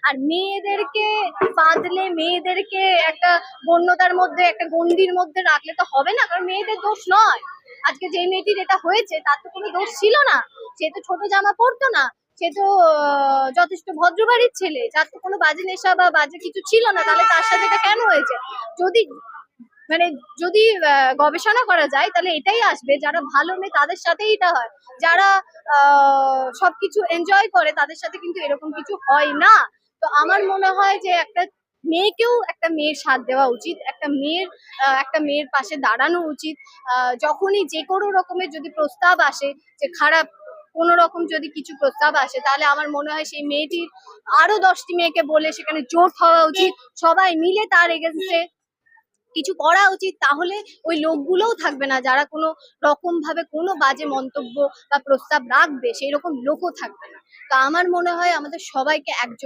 আর মেয়েদেরকে বাঁধলে, মেয়েদেরকে একটা গণ্যতার মধ্যে, একটা গণ্ডির মধ্যে রাখলে তো হবে না, কারণ মেয়েদের দোষ নয়। আজকে যে মেয়েটির এটা হয়েছে তার তো কোনো দোষ ছিল না, সে তো ছোট জামা পরতো না, সে তো যথেষ্ট ভদ্র বাড়ির ছেলে, যার তো কোনো বাজে নেশা বা বাজে কিছু ছিল না, তাহলে তার সাথে এটা কেন হয়েছে? যদি মানে যদি গবেষণা করা যায় তাহলে এটাই আসবে, যারা ভালো মেয়ে তাদের সাথেই এটা হয়, যারা সবকিছু এনজয় করে তাদের সাথে কিন্তু এরকম কিছু হয় না। তো আমার মনে হয় যে একটা মেয়েকেও একটা মেয়ের সাথ দেওয়া উচিত, একটা মেয়ের পাশে দাঁড়ানো উচিত। যখনই যে কোনো রকমের যদি প্রস্তাব আসে, যে খারাপ কোনো রকম যদি কিছু প্রস্তাব আসে, তাহলে আমার মনে হয় সেই মেয়েটির আরো 10টি মেয়েকে বলে সেখানে জোট হওয়া উচিত, সবাই মিলে তার এগেনস্টে কিছু করা উচিত। তাহলে ওই লোকগুলোও থাকবে না যারা কোনো রকম ভাবে কোনো বাজে মন্তব্য বা প্রস্তাব রাখবে, সেই রকম লোকও থাকবে না। তো আমার মনে হয় আমাদের সবাইকে একজোট